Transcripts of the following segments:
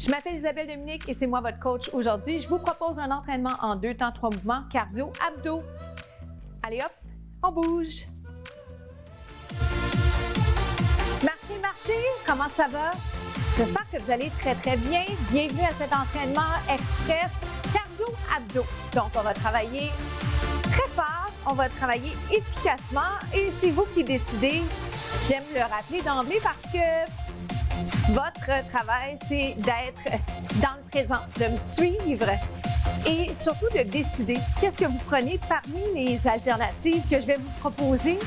Je m'appelle Isabelle Dominique et c'est moi votre coach aujourd'hui. Je vous propose un entraînement en 2 temps 3 mouvements cardio-abdos. Allez hop, on bouge. Marchez, comment ça va? J'espère que vous allez très bien. Bienvenue à cet entraînement express cardio-abdos. Donc on va travailler très fort, on va travailler efficacement et c'est vous qui décidez. J'aime le rappeler d'emblée parce que votre travail, c'est d'être dans le présent, de me suivre et surtout de décider qu'est-ce que vous prenez parmi les alternatives que je vais vous proposer.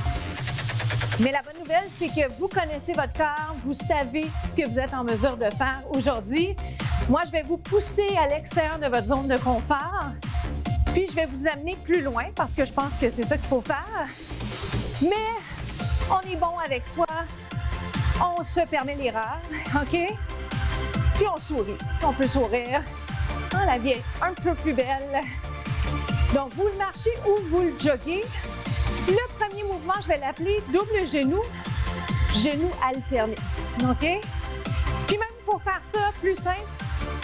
Mais la bonne nouvelle, c'est que vous connaissez votre corps, vous savez ce que vous êtes en mesure de faire aujourd'hui. Moi, je vais vous pousser à l'extérieur de votre zone de confort, puis je vais vous amener plus loin parce que je pense que c'est ça qu'il faut faire. Mais on est bon avec soi. On se permet l'erreur, OK? Puis on sourit, si on peut sourire. La vie est un petit peu plus belle. Donc, vous le marchez ou vous le joguez. Le premier mouvement, je vais l'appeler double genou, genou alterné, OK? Puis même pour faire ça plus simple,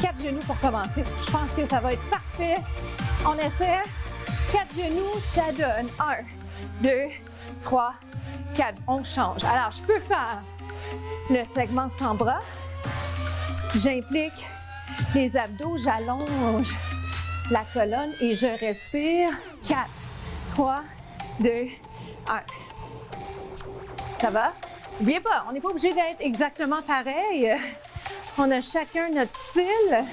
4 genoux pour commencer. Je pense que ça va être parfait. On essaie. 4 genoux, ça donne 1, 2, 3, 4. On change. Alors, je peux faire le segment sans bras, j'implique les abdos, j'allonge la colonne et je respire. 4, 3, 2, 1. Ça va? N'oubliez pas, on n'est pas obligé d'être exactement pareil. On a chacun notre style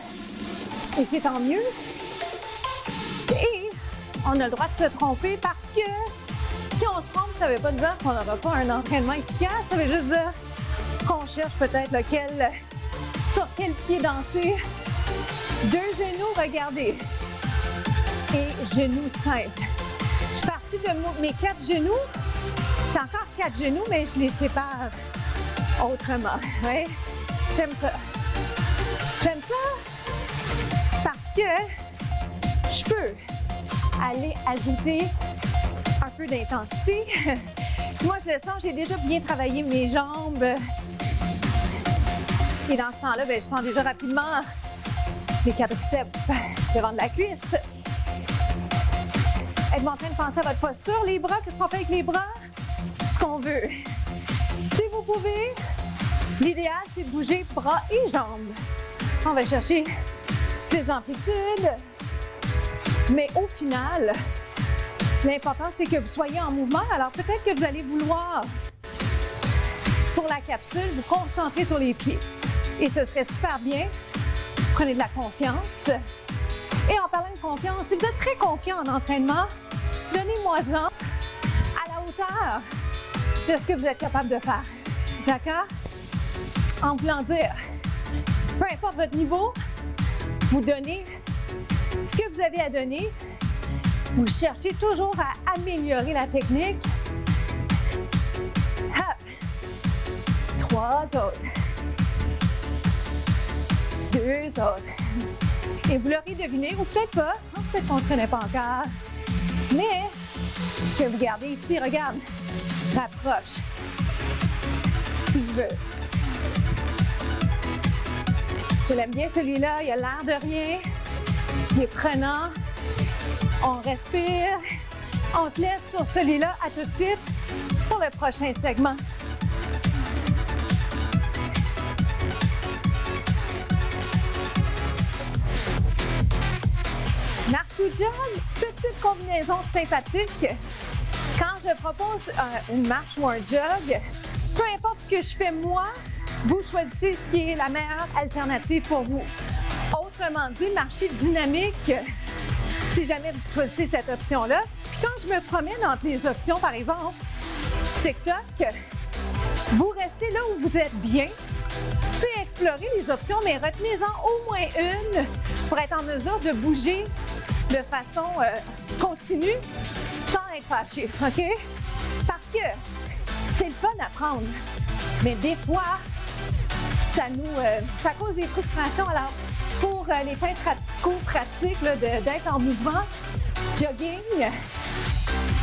et c'est tant mieux. Et on a le droit de se tromper parce que si on se trompe, ça ne veut pas dire qu'on n'aura pas un entraînement efficace, ça veut juste dire qu'on cherche peut-être sur quel pied danser. 2 genoux, regardez. Et genoux simples. Je suis partie de mes 4 genoux. C'est encore 4 genoux, mais je les sépare autrement. Ouais. J'aime ça. J'aime ça parce que je peux aller ajouter un peu d'intensité. Moi, je le sens, j'ai déjà bien travaillé mes jambes. Et dans ce temps-là, je sens déjà rapidement les quadriceps devant de la cuisse. Êtes-vous en train de penser à votre posture? Les bras, qu'est-ce qu'on fait avec les bras? Ce qu'on veut. Si vous pouvez, l'idéal, c'est de bouger bras et jambes. On va chercher plus d'amplitude. Mais au final, l'important, c'est que vous soyez en mouvement. Alors, peut-être que vous allez vouloir, pour la capsule, vous concentrer sur les pieds. Et ce serait super bien. Prenez de la confiance. Et en parlant de confiance, si vous êtes très confiant en entraînement, donnez-moi-en à la hauteur de ce que vous êtes capable de faire. D'accord? En voulant dire, peu importe votre niveau, vous donnez ce que vous avez à donner. Vous cherchez toujours à améliorer la technique. Hop. 3 autres. 2 autres. Et vous l'aurez deviné, ou peut-être pas, peut-être qu'on ne se connaît pas encore. Mais, je vais vous garder ici, regarde. Rapproche. Si tu veux. Je l'aime bien celui-là, il a l'air de rien. Il est prenant. On respire. On se laisse sur celui-là. À tout de suite pour le prochain segment. Marche ou jog, petite combinaison sympathique. Quand je propose une marche ou un jog, peu importe ce que je fais moi, vous choisissez ce qui est la meilleure alternative pour vous. Autrement dit, marcher dynamique, si jamais vous choisissez cette option-là. Puis quand je me promène entre les options, par exemple, TikTok, vous restez là où vous être bien. Vous pouvez explorer les options, mais retenez-en au moins une pour être en mesure de bouger de façon continue sans être fâché, OK? Parce que c'est le fun à prendre, mais des fois, ça cause des frustrations. Alors, pour les fins pratico-pratiques d'être en mouvement, jogging,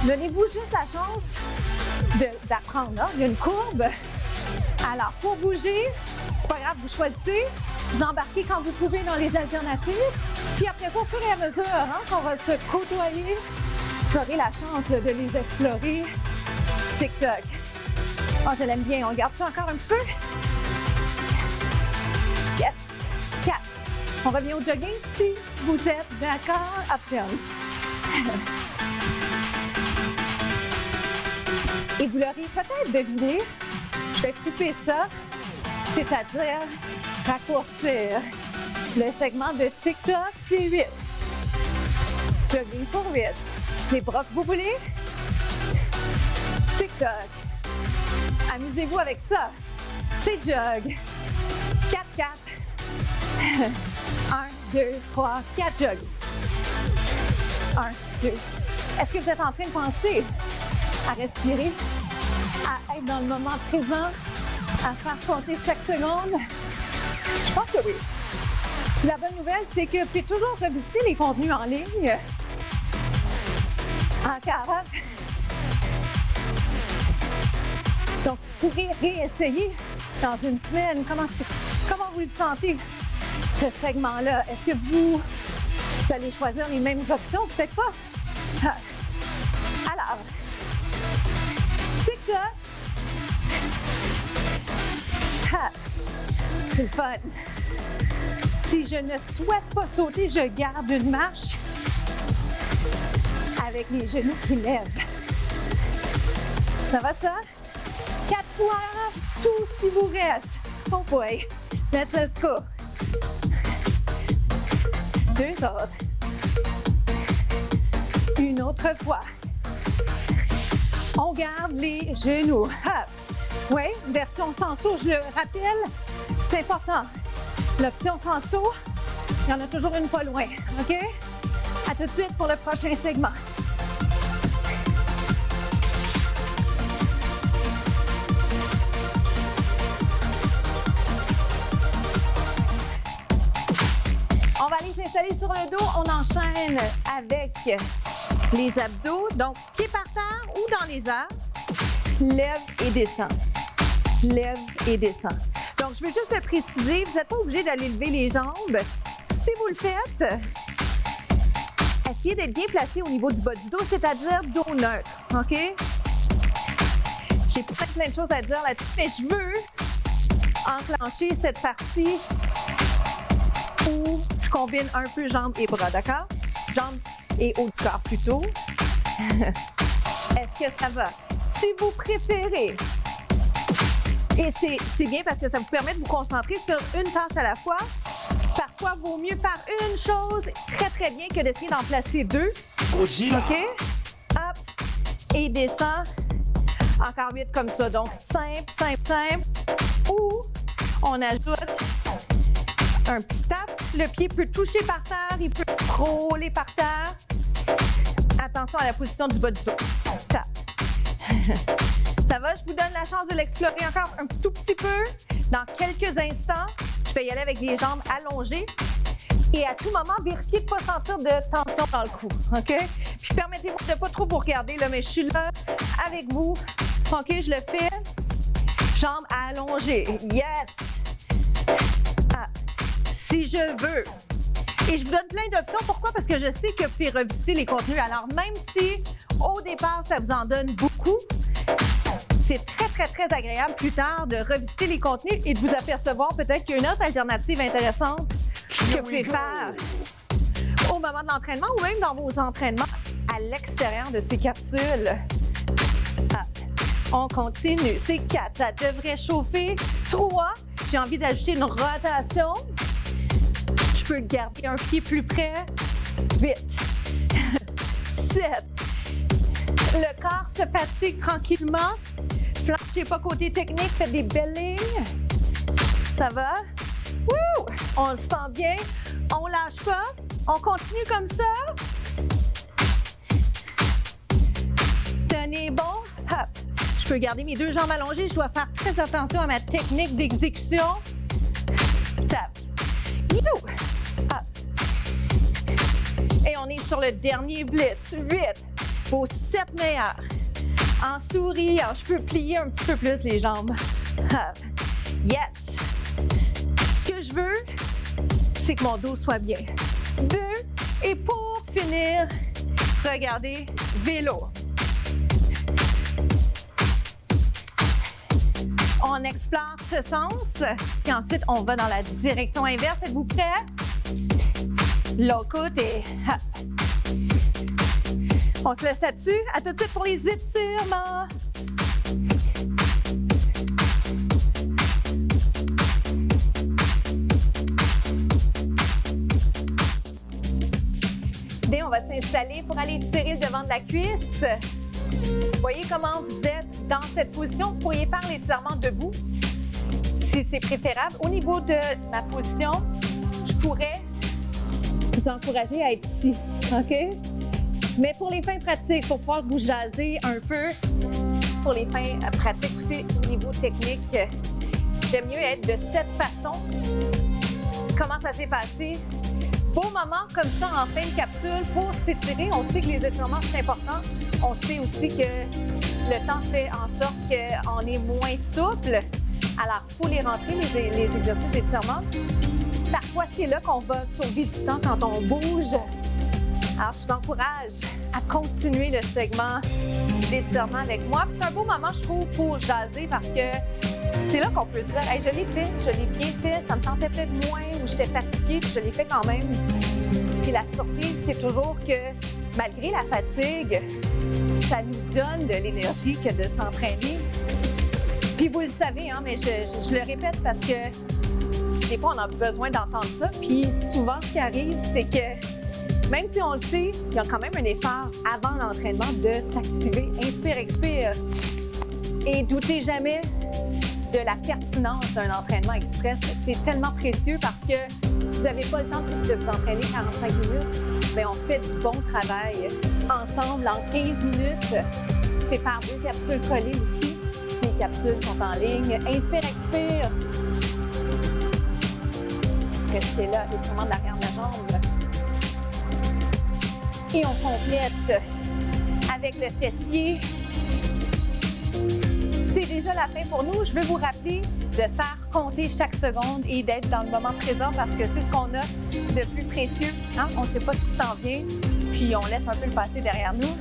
donnez-vous juste la chance d'apprendre. Il y a une courbe Alors, pour bouger, c'est pas grave, vous choisissez. Vous embarquez quand vous pouvez dans les alternatives. Puis après ça, au fur et à mesure qu'on va se côtoyer, vous aurez la chance de les explorer. TikTok. Oh, je l'aime bien. On garde ça encore un petit peu. Yes. 4. On revient au jogging si vous êtes d'accord. Up-down. Et vous l'aurez peut-être deviné, je vais couper ça, c'est-à-dire raccourcir. Le segment de TikTok, c'est 8. Jogging pour 8. Les bras que vous voulez. TikTok. Amusez-vous avec ça. C'est jog. 4, 4. 1, 2, 3, 4 jog. 1, 2. Est-ce que vous êtes en train de penser à respirer, à être dans le moment présent, à faire compter chaque seconde? Je pense que oui. La bonne nouvelle, c'est que vous pouvez toujours revisiter les contenus en ligne. En 40. Donc, vous pourrez réessayer dans une semaine. Comment vous le sentez, ce segment-là? Est-ce que vous allez choisir les mêmes options? Peut-être pas. Alors, c'est ça. C'est le fun. Si je ne souhaite pas sauter, je garde une marche avec les genoux qui lèvent. Ça va ça? 4 fois, tout ce qui vous reste. Oh boy. Let's go. 2 autres. Une autre fois. On garde les genoux. Hop. Oui, version sans saut, je le rappelle, c'est important. L'option sans saut, il y en a toujours une pas loin. OK? À tout de suite pour le prochain segment. On va aller s'installer sur le dos. On enchaîne avec les abdos. Donc, pieds par terre ou dans les airs. Lève et descend. Lève et descend. Donc, je veux juste le préciser, vous n'êtes pas obligé d'aller lever les jambes. Si vous le faites, essayez d'être bien placé au niveau du bas du dos, c'est-à-dire dos neutre. OK? J'ai plein de choses à dire là-dessus, mais je veux enclencher cette partie où je combine un peu jambes et bras, d'accord? Jambes et haut du corps plutôt. Est-ce que ça va? Si vous préférez, et c'est bien parce que ça vous permet de vous concentrer sur une tâche à la fois. Parfois, il vaut mieux faire une chose très bien que d'essayer d'en placer 2. OK? Hop, et descend. Encore 8 comme ça. Donc, simple. Ou on ajoute un petit tap. Le pied peut toucher par terre, il peut frôler par terre. Attention à la position du bas du dos. Tap. Ça va, je vous donne la chance de l'explorer encore un tout petit peu. Dans quelques instants, je vais y aller avec les jambes allongées. Et à tout moment, vérifiez de ne pas sentir de tension dans le cou. OK? Puis permettez-moi de ne pas trop vous regarder, là, mais je suis là avec vous. OK, je le fais. Jambes allongées. Yes! Ah. Si je veux. Et je vous donne plein d'options. Pourquoi? Parce que je sais que vous pouvez revisiter les contenus. Alors, même si au départ, ça vous en donne beaucoup, c'est très agréable plus tard de revisiter les contenus et de vous apercevoir peut-être qu'il y a une autre alternative intéressante que vous pouvez faire au moment de l'entraînement ou même dans vos entraînements à l'extérieur de ces capsules. Ah, on continue. C'est 4. Ça devrait chauffer. 3. J'ai envie d'ajouter une rotation. Je peux garder un pied plus près. 8. 7. Le corps se fatigue tranquillement. Flanchez pas côté technique, faites des belles lignes. Ça va? Wouh! On le sent bien. On lâche pas. On continue comme ça. Tenez bon. Hop. Je peux garder mes 2 jambes allongées. Je dois faire très attention à ma technique d'exécution. Tap. Youhou! Hop. Et on est sur le dernier blitz. 8. Vos 7 meilleurs. En souriant, je peux plier un petit peu plus les jambes. Hop. Yes! Ce que je veux, c'est que mon dos soit bien. 2. Et pour finir, regardez, vélo. On explore ce sens, puis ensuite, on va dans la direction inverse. Êtes-vous prêts? L'autre côté. Hop. On se laisse là-dessus. À tout de suite pour les étirements. Bien, on va s'installer pour aller tirer le devant de la cuisse. Voyez comment vous êtes dans cette position. Vous pourriez faire l'étirement debout, si c'est préférable. Au niveau de ma position, je pourrais vous encourager à être ici, OK? Mais pour les fins pratiques, pour pouvoir vous jaser un peu, pour les fins pratiques aussi au niveau technique, j'aime mieux être de cette façon. Comment ça s'est passé? Beau moment comme ça en fin de capsule pour s'étirer. On sait que les étirements, c'est important. On sait aussi que le temps fait en sorte qu'on est moins souple. Alors, il faut les rentrer, les exercices d'étirement. Parfois, c'est là qu'on va sauver du temps quand on bouge. Alors, je vous encourage à continuer le segment d'étirement avec moi. Puis c'est un beau moment, je trouve, pour jaser parce que c'est là qu'on peut se dire, hey, je l'ai fait, je l'ai bien fait, ça me tentait peut-être moins ou j'étais fatiguée, puis je l'ai fait quand même. Puis la surprise, c'est toujours que malgré la fatigue, ça nous donne de l'énergie que de s'entraîner. Puis vous le savez, hein, mais je le répète parce que des fois, on a besoin d'entendre ça. Puis souvent, ce qui arrive, c'est que même si on le sait, il y a quand même un effort avant l'entraînement de s'activer. Inspire, expire. Et doutez jamais de la pertinence d'un entraînement express. C'est tellement précieux parce que si vous n'avez pas le temps de vous entraîner 45 minutes, bien, on fait du bon travail ensemble en 15 minutes. Prépare 2 capsules collées aussi. Les capsules sont en ligne. Inspire, expire. Restez là, étirement de l'arrière de la jambe. Et on complète avec le fessier. C'est déjà la fin pour nous. Je veux vous rappeler de faire compter chaque seconde et d'être dans le moment présent parce que c'est ce qu'on a de plus précieux. Hein? On ne sait pas ce qui s'en vient, puis on laisse un peu le passé derrière nous.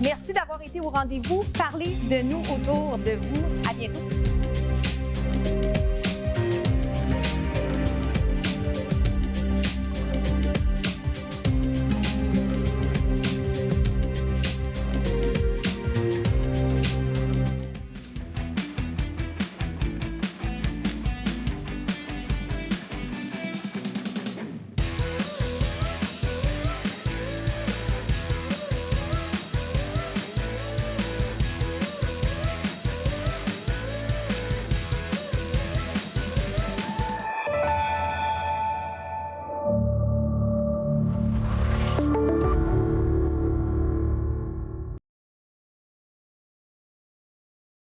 Merci d'avoir été au rendez-vous. Parlez de nous autour de vous. À bientôt.